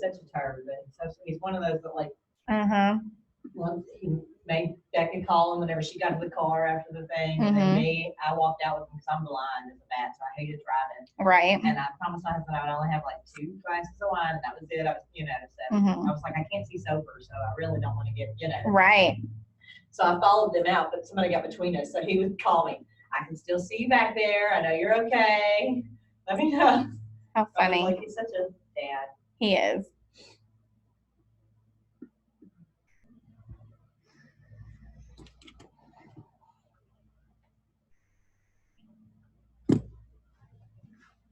such a tired but he's one of those that like Uh-huh. once he made Becky call him whenever she got to the car after the thing, and then me, I walked out with him because I'm blind as a bat, so I hated driving. Right. And I promised my husband I would only have like 2 glasses of wine, and that was it. I was, so I was like, I can't see sober, so I really don't want to get, Right. So I followed them out, but somebody got between us, so he would call me. I can still see you back there. I know you're okay. Let me know. How funny. Like, he's such a dad. He is.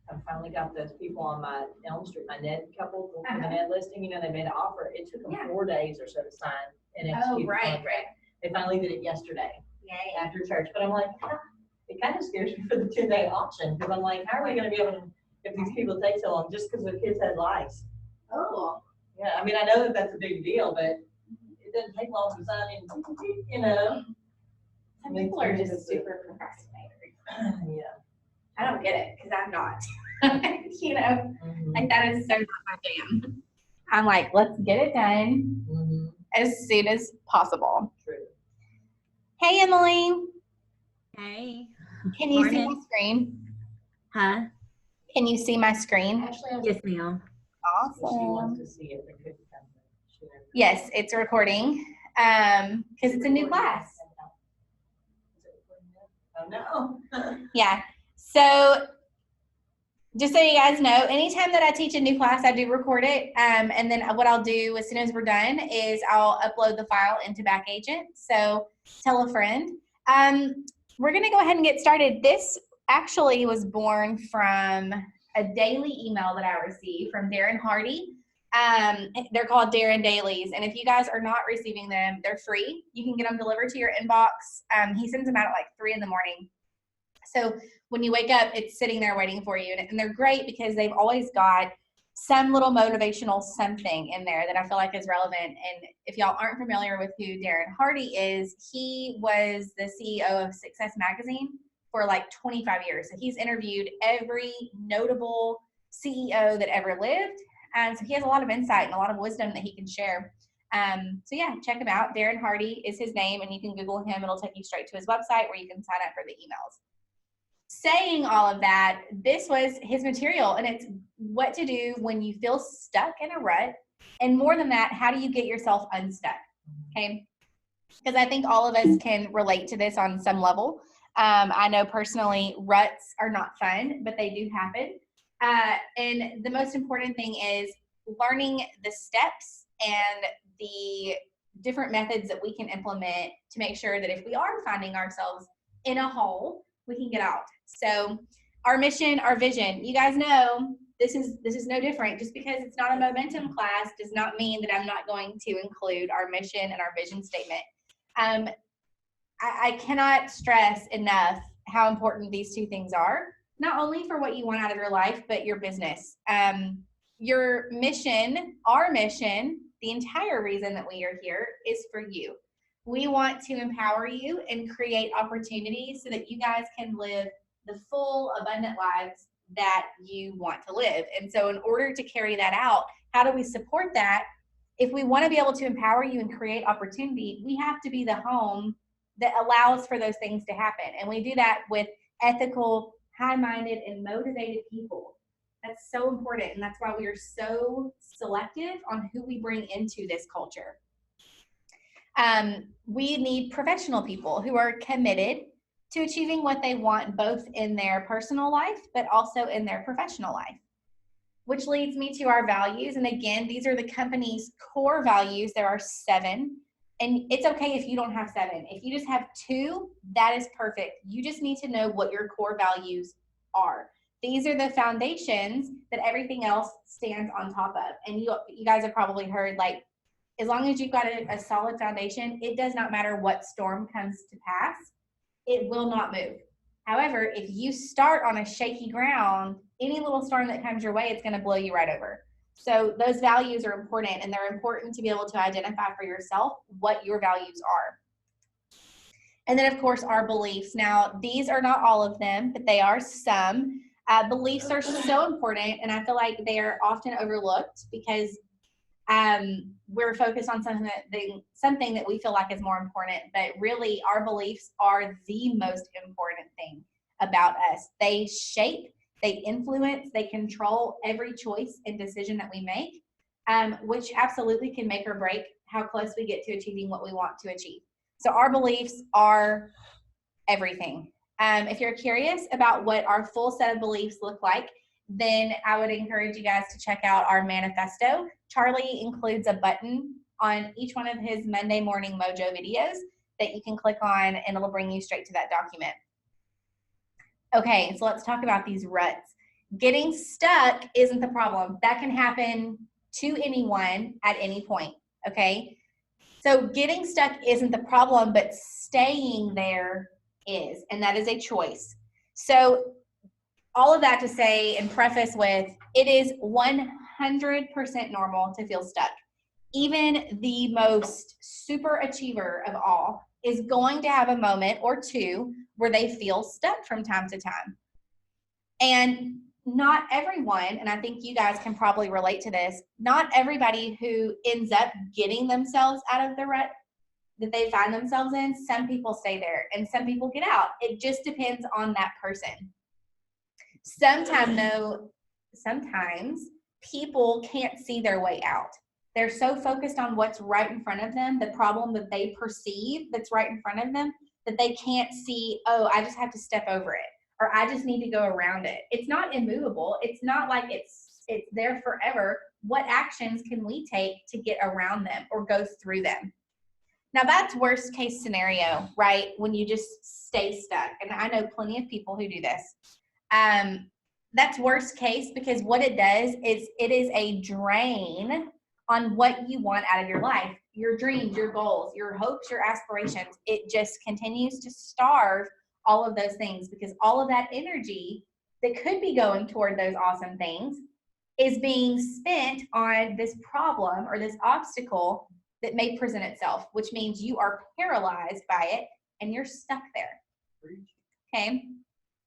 I finally got those people on my Elm Street, my Ned couple, the Ned listing. They made an offer. It took them 4 days or so to sign and execute the contract. Right. They finally did it yesterday after church. But I'm like, it kind of scares me for the 2-day auction because I'm like, how are we going to be able to, if these people take so long just because their kids had lice? Oh. Yeah, I mean, I know that that's a big deal, but it doesn't take long to sign in, Some people are just super procrastinators. Yeah. I don't get it because I'm not. Like that is so not my jam. I'm like, let's get it done as soon as possible. True. Hey, Emily. Hey. Can you see my screen? Huh? Can you see my screen? Actually, Yes, ma'am. Awesome. She wants to see it. Yes, it's recording because it's a new class. Oh, no. Yeah. So just so you guys know, anytime that I teach a new class, I do record it. And then what I'll do as soon as we're done is I'll upload the file into Backagent. So tell a friend. We're going to go ahead and get started. This actually was born from a daily email that I received from Darren Hardy. They're called Darren Dailies. And if you guys are not receiving them, they're free. You can get them delivered to your inbox. He sends them out at like 3 in the morning. So when you wake up, it's sitting there waiting for you. And they're great because they've always got some little motivational something in there that I feel like is relevant. And if y'all aren't familiar with who Darren Hardy is, he was the CEO of Success Magazine for like 25 years. So he's interviewed every notable CEO that ever lived. And so he has a lot of insight and a lot of wisdom that he can share. So yeah, check him out. Darren Hardy is his name, and you can Google him. It'll take you straight to his website where you can sign up for the emails. Saying all of that, this was his material, and it's what to do when you feel stuck in a rut. And more than that, how do you get yourself unstuck? Okay. Because I think all of us can relate to this on some level. I know personally ruts are not fun, but they do happen. And the most important thing is learning the steps and the different methods that we can implement to make sure that if we are finding ourselves in a hole, we can get out. So our mission, our vision, you guys know this is no different. Just because it's not a momentum class does not mean that I'm not going to include our mission and our vision statement. I cannot stress enough how important these two things are, not only for what you want out of your life, but your business. Your mission, our mission, the entire reason that we are here is for you. We want to empower you and create opportunities so that you guys can live the full, abundant lives that you want to live. And so in order to carry that out, how do we support that? If we want to be able to empower you and create opportunity, we have to be the home that allows for those things to happen. And we do that with ethical, high-minded, and motivated people. That's so important. And that's why we are so selective on who we bring into this culture. We need professional people who are committed to achieving what they want, both in their personal life, but also in their professional life. Which leads me to our values. And again, these are the company's core values. There are 7. And it's okay if you don't have 7. If you just have 2, that is perfect. You just need to know what your core values are. These are the foundations that everything else stands on top of. And you guys have probably heard, like, as long as you've got a solid foundation, it does not matter what storm comes to pass. It will not move. However, if you start on a shaky ground, any little storm that comes your way, it's going to blow you right over. So those values are important, and they're important to be able to identify for yourself what your values are. And then, of course, our beliefs. Now, these are not all of them, but they are some. Beliefs are so important, and I feel like they are often overlooked because we're focused on something that we feel like is more important, but really our beliefs are the most important thing about us. They shape, they influence, they control every choice and decision that we make, which absolutely can make or break how close we get to achieving what we want to achieve. So our beliefs are everything. If you're curious about what our full set of beliefs look like, then I would encourage you guys to check out our manifesto. Charlie includes a button on each one of his Monday Morning Mojo videos that you can click on, and it'll bring you straight to that document. Okay, so let's talk about these ruts. Getting stuck isn't the problem. That can happen to anyone at any point, okay? So getting stuck isn't the problem, but staying there is, and that is a choice. So all of that to say and preface with, it is 100% normal to feel stuck. Even the most super achiever of all is going to have a moment or two where they feel stuck from time to time. And not everyone, and I think you guys can probably relate to this, not everybody who ends up getting themselves out of the rut that they find themselves in, some people stay there and some people get out. It just depends on that person. Sometimes people can't see their way out. They're so focused on what's right in front of them, the problem that they perceive that's right in front of them, that they can't see, oh, I just have to step over it, or I just need to go around it. It's not immovable. It's not like it's there forever. What actions can we take to get around them or go through them? Now that's worst case scenario, right? When you just stay stuck. And I know plenty of people who do this. That's worst case, because what it does is it is a drain on what you want out of your life, your dreams, your goals, your hopes, your aspirations. It just continues to starve all of those things, because all of that energy that could be going toward those awesome things is being spent on this problem or this obstacle that may present itself, which means you are paralyzed by it and you're stuck there. Okay.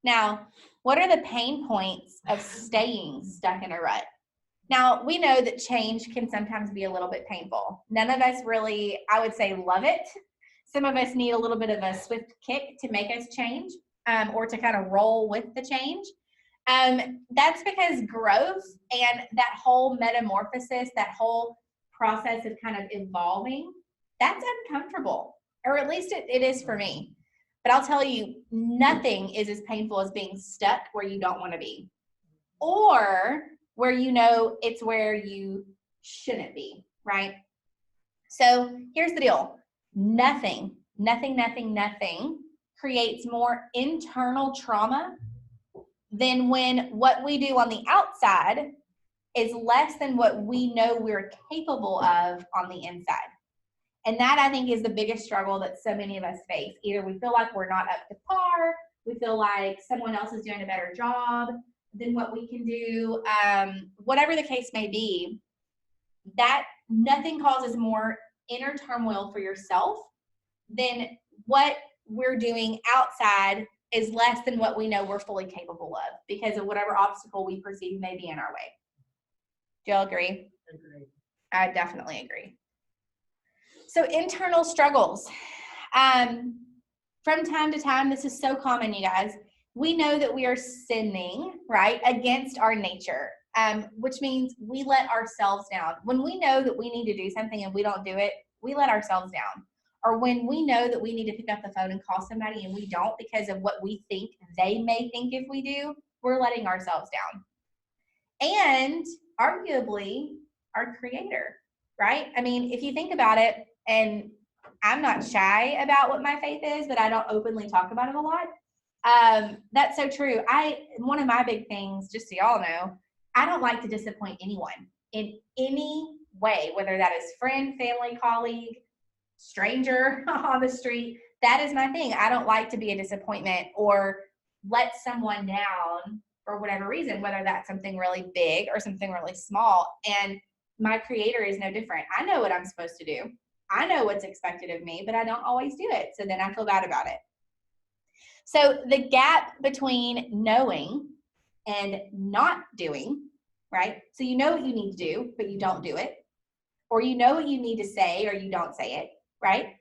Now, what are the pain points of staying stuck in a rut? Now, we know that change can sometimes be a little bit painful. None of us really, I would say, love it. Some of us need a little bit of a swift kick to make us change, or to kind of roll with the change. That's because growth and that whole metamorphosis, that whole process of kind of evolving, that's uncomfortable, or at least it is for me. But I'll tell you, nothing is as painful as being stuck where you don't want to be, or where you know it's where you shouldn't be, right? So here's the deal. Nothing creates more internal trauma than when what we do on the outside is less than what we know we're capable of on the inside. And that, I think, is the biggest struggle that so many of us face. Either we feel like we're not up to par, we feel like someone else is doing a better job than what we can do, whatever the case may be, that nothing causes more inner turmoil for yourself than what we're doing outside is less than what we know we're fully capable of because of whatever obstacle we perceive may be in our way. Do y'all agree? Agreed. I definitely agree. So internal struggles. From time to time, this is so common, you guys. We know that we are sinning, right, against our nature, which means we let ourselves down. When we know that we need to do something and we don't do it, we let ourselves down. Or when we know that we need to pick up the phone and call somebody and we don't because of what we think they may think if we do, we're letting ourselves down. And arguably, our creator, right? I mean, if you think about it, and I'm not shy about what my faith is, but I don't openly talk about it a lot. That's so true. One of my big things, just so y'all know, I don't like to disappoint anyone in any way, whether that is friend, family, colleague, stranger on the street. That is my thing. I don't like to be a disappointment or let someone down for whatever reason, whether that's something really big or something really small. And my creator is no different. I know what I'm supposed to do. I know what's expected of me, but I don't always do it. So then I feel bad about it. So the gap between knowing and not doing, right? So you know what you need to do, but you don't do it. or you know what you need to say, or you don't say it, right?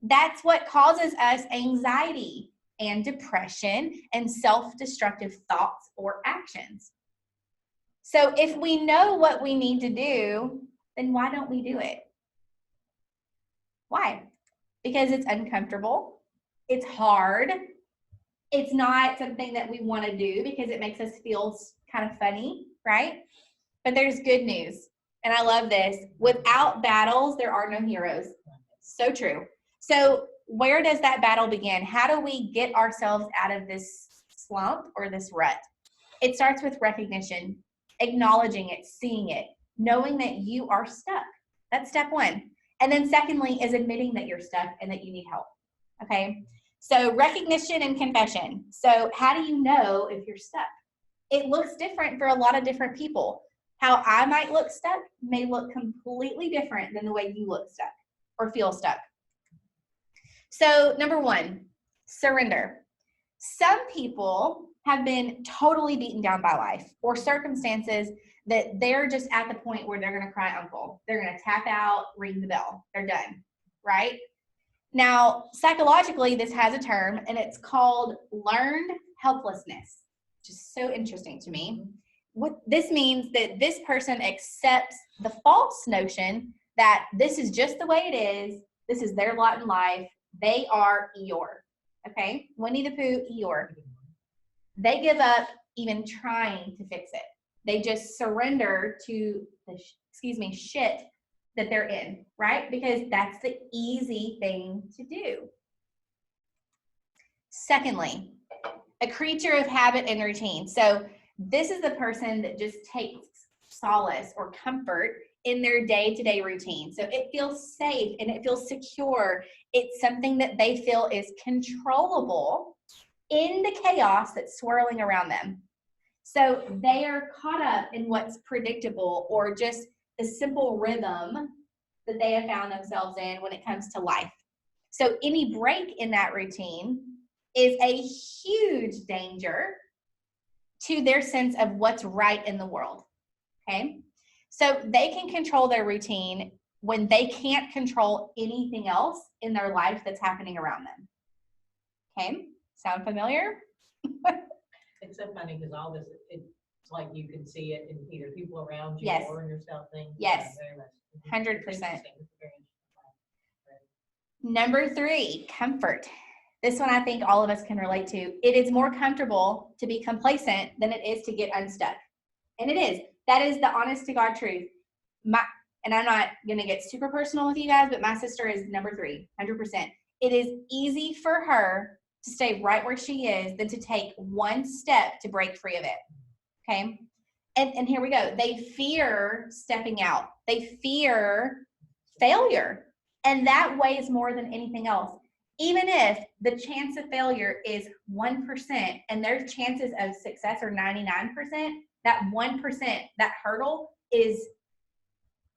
That's what causes us anxiety and depression and self-destructive thoughts or actions. So if we know what we need to do, then why don't we do it? Why? Because it's uncomfortable. It's hard. It's not something that we want to do because it makes us feel kind of funny, right? But there's good news. And I love this. Without battles, there are no heroes. So true. So where does that battle begin? How do we get ourselves out of this slump or this rut? It starts with recognition, acknowledging it, seeing it, knowing that you are stuck. That's step one. And then secondly is admitting that you're stuck and that you need help. Okay? So recognition and confession. So how do you know if you're stuck? It looks different for a lot of different people. How I might look stuck may look completely different than the way you look stuck or feel stuck. So number one, surrender. Some people have been totally beaten down by life or circumstances that they're just at the point where they're going to cry uncle. They're going to tap out, ring the bell. They're done, right? Now, psychologically, this has a term, and it's called learned helplessness, which is so interesting to me. What this means that this person accepts the false notion that this is just the way it is. This is their lot in life. They are Eeyore. Okay? Winnie the Pooh, Eeyore. They give up even trying to fix it. They just surrender to the, shit that they're in, right? Because that's the easy thing to do. Secondly, a creature of habit and routine. So this is the person that just takes solace or comfort in their day-to-day routine. So it feels safe and it feels secure. It's something that they feel is controllable in the chaos that's swirling around them. So they are caught up in what's predictable or just the simple rhythm that they have found themselves in when it comes to life. So any break in that routine is a huge danger to their sense of what's right in the world, okay? So they can control their routine when they can't control anything else in their life that's happening around them, okay? Sound familiar? It's so funny because all this, it's like you can see it in either people around you Yes. or in yourself things. Yes. Very much. 100%. Number 3, comfort. This one I think all of us can relate to. It is more comfortable to be complacent than it is to get unstuck. And it is. That is the honest to God truth. And I'm not going to get super personal with you guys, but my sister is number 3, 100%. It is easy for her to stay right where she is than to take one step to break free of it. Okay? And here we go. They fear stepping out. They fear failure. And that weighs more than anything else. Even if the chance of failure is 1% and their chances of success are 99%, that 1%, that hurdle is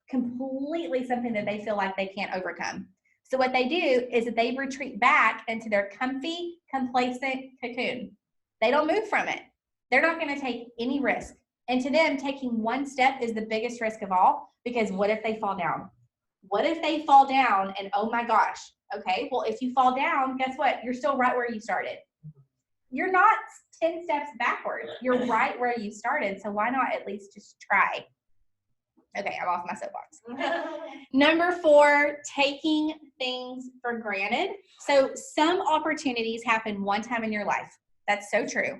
completely something that they feel like they can't overcome. So what they do is that they retreat back into their comfy, complacent cocoon. They don't move from it. They're not going to take any risk. And to them, taking one step is the biggest risk of all, because what if they fall down? What if they fall down and, oh my gosh, okay, well, if you fall down, guess what? You're still right where you started. You're not 10 steps backwards. You're right where you started. So why not at least just try? Okay, I'm off my soapbox. Number 4, taking things for granted. So some opportunities happen one time in your life. That's so true.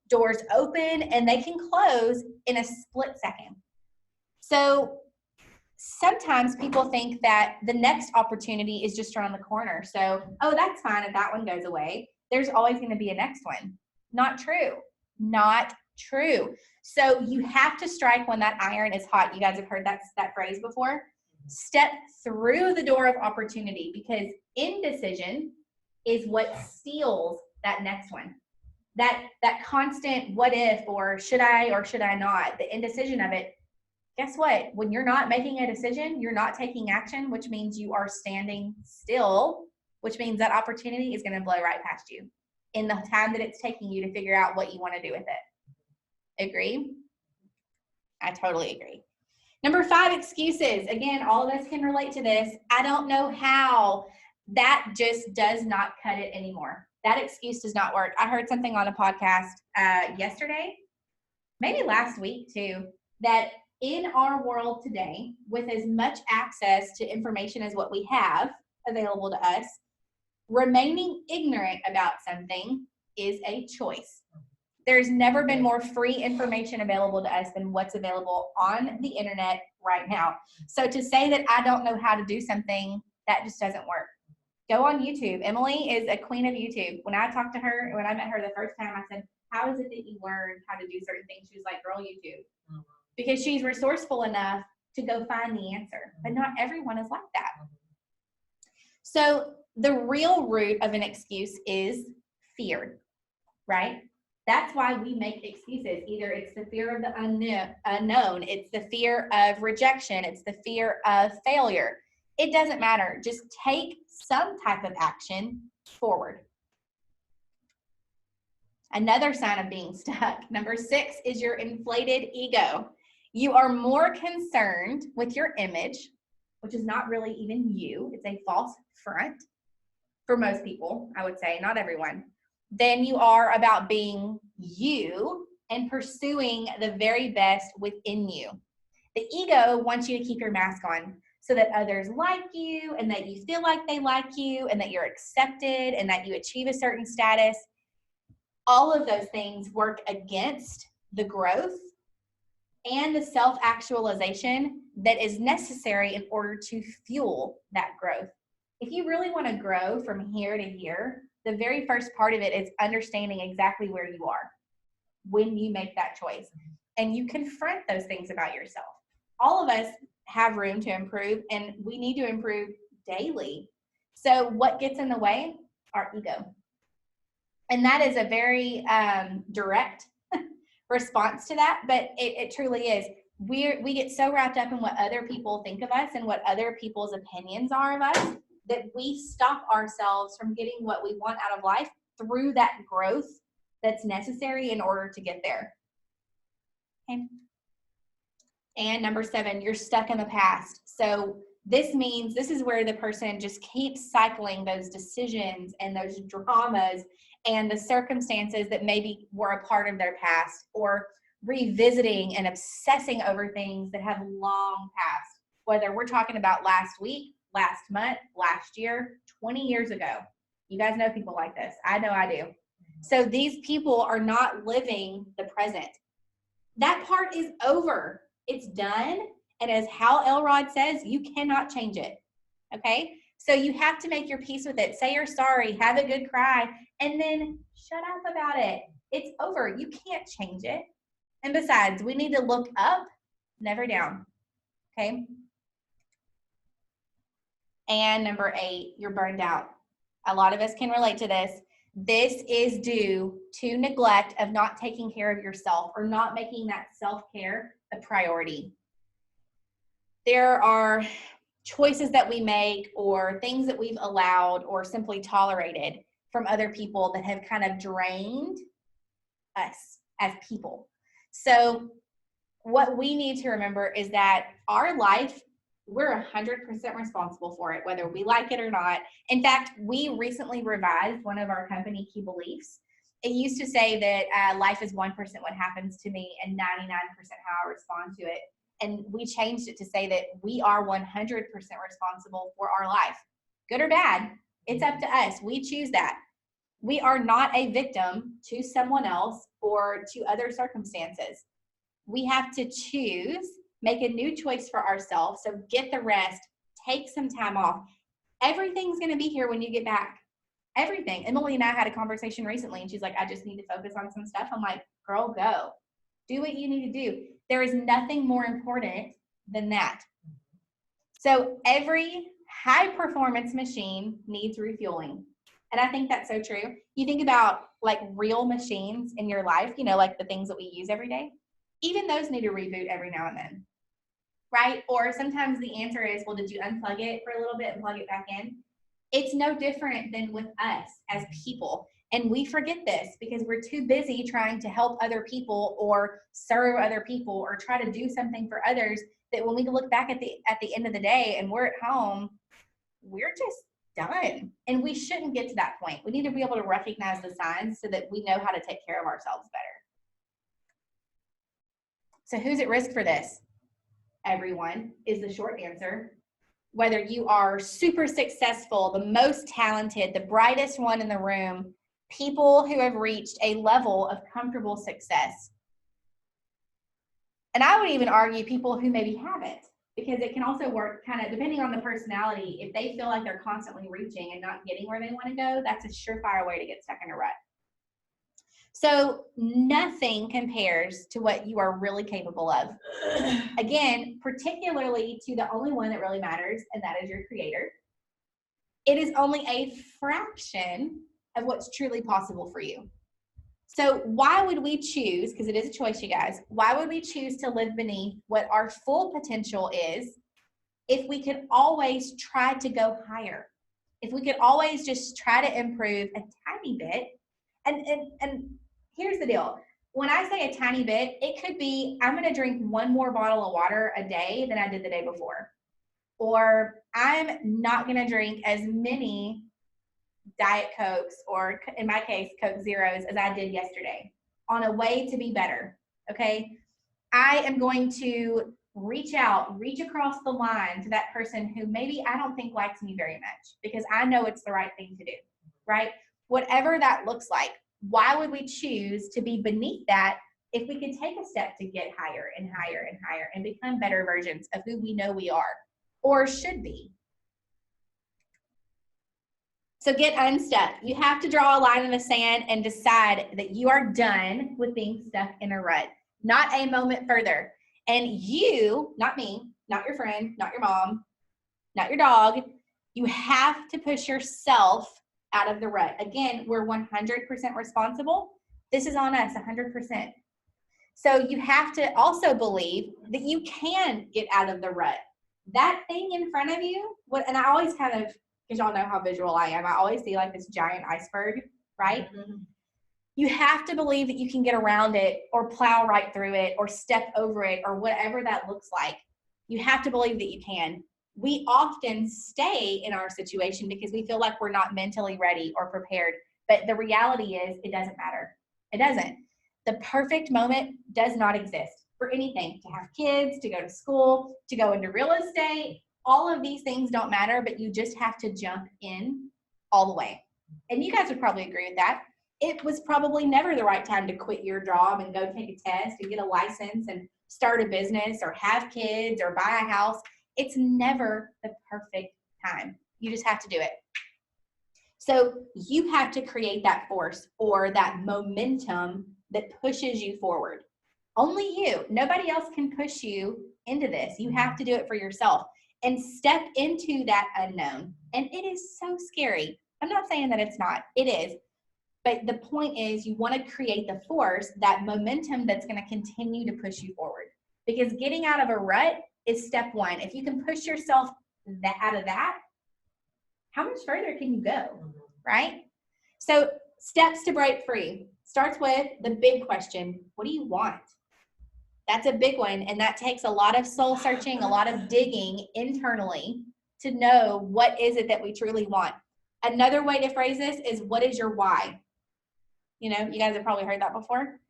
Doors open and they can close in a split second. So sometimes people think that the next opportunity is just around the corner. So, oh, that's fine if that one goes away. There's always going to be a next one. Not true. Not true. So you have to strike when that iron is hot. You guys have heard that phrase before. Step through the door of opportunity, because indecision is what steals that next one. That constant what if, or should I or should I not, the indecision of it. Guess what? When you're not making a decision, you're not taking action, which means you are standing still, which means that opportunity is going to blow right past you in the time that it's taking you to figure out what you want to do with it. Agree? I totally agree. Number 5, excuses. Again, all of us can relate to this. I don't know how. That just does not cut it anymore. That excuse does not work. I heard something on a podcast yesterday, maybe last week too, that in our world today, with as much access to information as what we have available to us, remaining ignorant about something is a choice. There's never been more free information available to us than what's available on the internet right now. So to say that I don't know how to do something, that just doesn't work. Go on YouTube. Emily is a queen of YouTube. When I talked to her, when I met her the first time, I said, how is it that you learned how to do certain things? She was like, girl, YouTube. Because she's resourceful enough to go find the answer. But not everyone is like that. So the real root of an excuse is fear, right? That's why we make excuses. Either it's the fear of the unknown, it's the fear of rejection, it's the fear of failure. It doesn't matter. Just take some type of action forward. Another sign of being stuck. Number 6 is your inflated ego. You are more concerned with your image, which is not really even you. It's a false front for most people, I would say, not everyone, than you are about being you and pursuing the very best within you. The ego wants you to keep your mask on so that others like you and that you feel like they like you and that you're accepted and that you achieve a certain status. All of those things work against the growth and the self-actualization that is necessary in order to fuel that growth. If you really want to grow from here to here, the very first part of it is understanding exactly where you are when you make that choice. And you confront those things about yourself. All of us have room to improve, and we need to improve daily. So what gets in the way? Our ego. And that is a very direct response to that, but it truly is. We get so wrapped up in what other people think of us and what other people's opinions are of us that we stop ourselves from getting what we want out of life through that growth that's necessary in order to get there. Okay. And number 7, you're stuck in the past. So this means this is where the person just keeps cycling those decisions and those dramas and the circumstances that maybe were a part of their past, or revisiting and obsessing over things that have long passed, whether we're talking about last week, last month, last year, 20 years ago. You guys know people like this. I know I do. So these people are not living the present. That part is over. It's done. And as Hal Elrod says, you cannot change it. Okay? So you have to make your peace with it. Say you're sorry, have a good cry, and then shut up about it. It's over. You can't change it. And besides, we need to look up, never down. Okay? And number 8, you're burned out. A lot of us can relate to this. This is due to neglect of not taking care of yourself or not making that self-care a priority. There are choices that we make or things that we've allowed or simply tolerated from other people that have kind of drained us as people. So what we need to remember is that our life, we're 100% responsible for it, whether we like it or not. In fact, we recently revised one of our company key beliefs. It used to say that life is 1% what happens to me and 99% how I respond to it. And we changed it to say that we are 100% responsible for our life. Good or bad, it's up to us. We choose that. We are not a victim to someone else or to other circumstances. We have to choose, make a new choice for ourselves. So get the rest, take some time off. Everything's going to be here when you get back. Everything. Emily and I had a conversation recently, and she's like, I just need to focus on some stuff. I'm like, girl, go. Do what you need to do. There is nothing more important than that. So every high performance machine needs refueling. And I think that's so true. You think about like real machines in your life, you know, like the things that we use every day. Even those need a reboot every now and then, right? Or sometimes the answer is, well, did you unplug it for a little bit and plug it back in? It's no different than with us as people. And we forget this because we're too busy trying to help other people or serve other people or try to do something for others, that when we look back at the end of the day and we're at home, we're just done. And we shouldn't get to that point. We need to be able to recognize the signs so that we know how to take care of ourselves better. So who's at risk for this? Everyone is the short answer. Whether you are super successful, the most talented, the brightest one in the room, people who have reached a level of comfortable success. And I would even argue people who maybe haven't, because it can also work kind of depending on the personality. If they feel like they're constantly reaching and not getting where they want to go, that's a surefire way to get stuck in a rut. So nothing compares to what you are really capable of. Again, particularly to the only one that really matters, and that is your Creator. It is only a fraction of what's truly possible for you. So why would we choose, because it is a choice, you guys, why would we choose to live beneath what our full potential is if we could always try to go higher? If we could always just try to improve a tiny bit. And here's the deal. When I say a tiny bit, it could be I'm going to drink one more bottle of water a day than I did the day before. Or I'm not going to drink as many Diet Cokes, or in my case, Coke Zeros, as I did yesterday, on a way to be better, okay? I am going to reach across the line to that person who maybe I don't think likes me very much, because I know it's the right thing to do, right? Whatever that looks like, why would we choose to be beneath that if we could take a step to get higher and higher and higher and become better versions of who we know we are or should be? So get unstuck. You have to draw a line in the sand and decide that you are done with being stuck in a rut, not a moment further. And you, not me, not your friend, not your mom, not your dog, you have to push yourself out of the rut. Again, we're 100% responsible. This is on us, 100%. So you have to also believe that you can get out of the rut. That thing in front of you, and I always kind of, because y'all know how visual I am, I always see like this giant iceberg, right? Mm-hmm. You have to believe that you can get around it or plow right through it or step over it or whatever that looks like. You have to believe that you can. We often stay in our situation because we feel like we're not mentally ready or prepared. But the reality is it doesn't matter. It doesn't. The perfect moment does not exist for anything. To have kids, to go to school, to go into real estate, all of these things don't matter, but you just have to jump in all the way. And you guys would probably agree with that. It was probably never the right time to quit your job and go take a test and get a license and start a business or have kids or buy a house. It's never the perfect time. You just have to do it. So you have to create that force or that momentum that pushes you forward. Only you. Nobody else can push you into this. You have to do it for yourself and step into that unknown. And it is so scary. I'm not saying that it's not. It is. But the point is you want to create the force, that momentum that's going to continue to push you forward. Because getting out of a rut is step one. If you can push yourself out of that, how much further can you go, right? So steps to break free starts with the big question. What do you want? That's a big one, and that takes a lot of soul searching, a lot of digging internally to know what is it that we truly want. Another way to phrase this is, what is your why? You know, you guys have probably heard that before.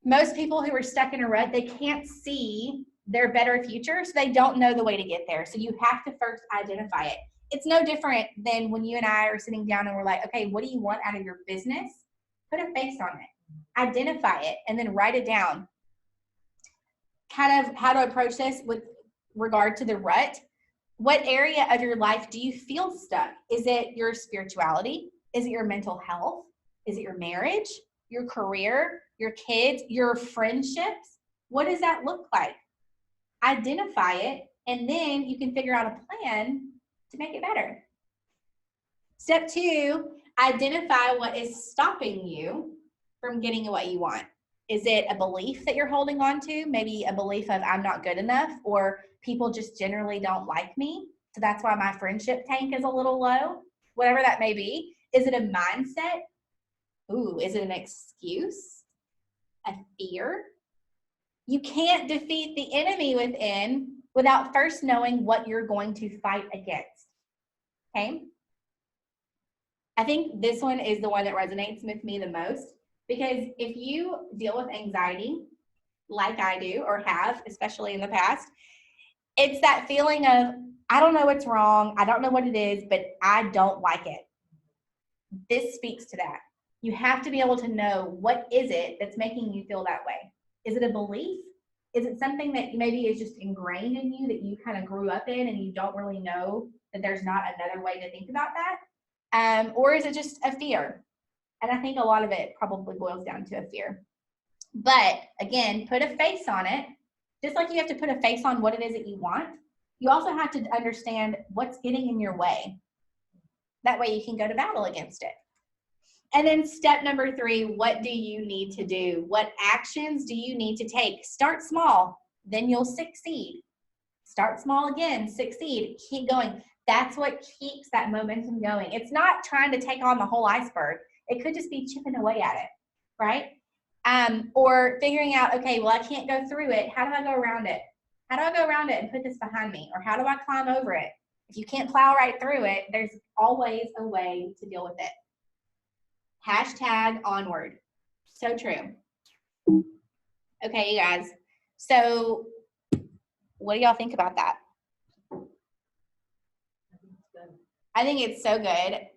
Most people who are stuck in a rut, they can't see their better future, so they don't know the way to get there. So you have to first identify it. It's no different than when you and I are sitting down and we're like, okay, what do you want out of your business? Put a face on it, identify it, and then write it down. Kind of how to approach this with regard to the rut. What area of your life do you feel stuck? Is it your spirituality? Is it your mental health? Is it your marriage, your career, your kids, your friendships? What does that look like? Identify it, and then you can figure out a plan to make it better. Step 2, identify what is stopping you from getting what you want. Is it a belief that you're holding on to? Maybe a belief of I'm not good enough, or people just generally don't like me, so that's why my friendship tank is a little low, whatever that may be. Is it a mindset? Ooh, is it an excuse? A fear? You can't defeat the enemy within without first knowing what you're going to fight against. Okay? I think this one is the one that resonates with me the most, because if you deal with anxiety like I do or have, especially in the past, it's that feeling of, I don't know what's wrong, I don't know what it is, but I don't like it. This speaks to that. You have to be able to know, what is it that's making you feel that way? Is it a belief? Is it something that maybe is just ingrained in you that you kind of grew up in and you don't really know that there's not another way to think about that? Or is it just a fear? And I think a lot of it probably boils down to a fear. But again, put a face on it. Just like you have to put a face on what it is that you want, you also have to understand what's getting in your way. That way you can go to battle against it. And then step number 3, what do you need to do? What actions do you need to take? Start small, then you'll succeed. Start small again, succeed, keep going. That's what keeps that momentum going. It's not trying to take on the whole iceberg. It could just be chipping away at it, right? Or figuring out, okay, well, I can't go through it. How do I go around it? How do I go around it and put this behind me? Or how do I climb over it? If you can't plow right through it, there's always a way to deal with it. Hashtag onward. So true. Okay, you guys. So what do y'all think about that? I think it's so good.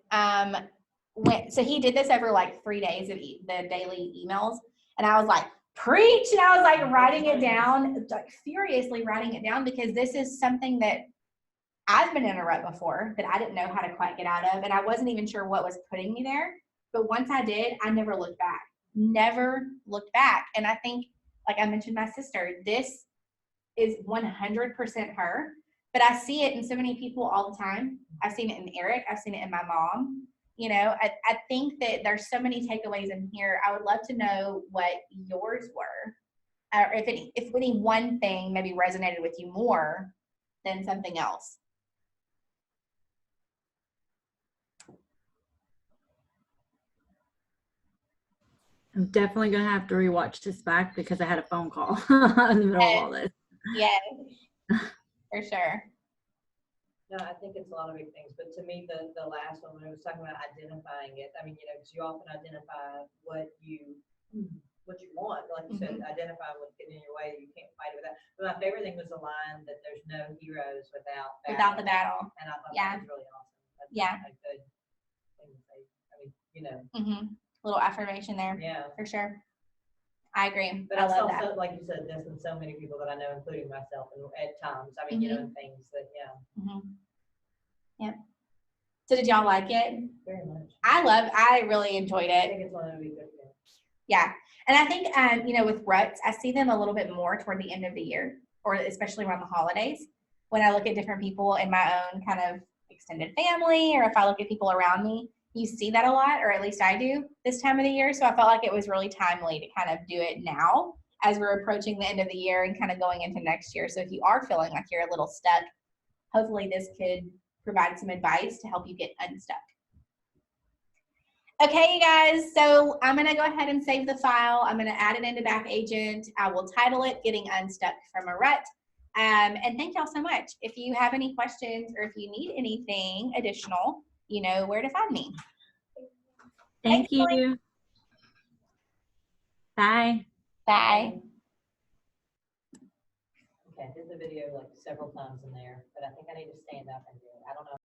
So he did this over like 3 days of the daily emails. And I was like, preach. And I was like writing it down, like furiously writing it down, because this is something that I've been in a rut before that I didn't know how to quite get out of. And I wasn't even sure what was putting me there. But once I did, I never looked back. Never looked back. And I think, like I mentioned, my sister, this is 100% her. But I see it in so many people all the time. I've seen it in Eric. I've seen it in my mom. You know, I think that there's so many takeaways in here. I would love to know what yours were. Or if any one thing maybe resonated with you more than something else. I'm definitely going to have to rewatch this back because I had a phone call in the middle of all this. Yes, for sure. No, I think it's a lot of big things, but to me, the last one, when I was talking about identifying it, I mean, you know, because you often identify what you want, like you said, identify what's getting in your way, you can't fight with that. But my favorite thing was the line that there's no heroes without the battle. And I thought Yeah. that was really awesome. That's Yeah. a good thing to say. I mean, you know. Little affirmation there. Yeah. For sure. I agree. But I love also, that. like you said, there's been so many people that I know, including myself, and at times, I mean, you know, and things that, Yep. So did y'all like it? Very much. I really enjoyed I it. think it's one of the good things. Yeah. And I think, you know, with ruts, I see them a little bit more toward the end of the year, or especially around the holidays, when I look at different people in my own kind of extended family, or if I look at people around me, you see that a lot, or at least I do this time of the year. So I felt like it was really timely to kind of do it now as we're approaching the end of the year and kind of going into next year. So if you are feeling like you're a little stuck, hopefully this could provide some advice to help you get unstuck. Okay, you guys, so I'm going to go ahead and save the file. I'm going to add it into Back Agent. I will title it Getting Unstuck from a Rut. And thank y'all so much. If you have any questions or if you need anything additional, you know where to find me. Thank you. Bye. Bye. Okay, I did the video like several times in there, but I think I need to stand up and do it. I don't know.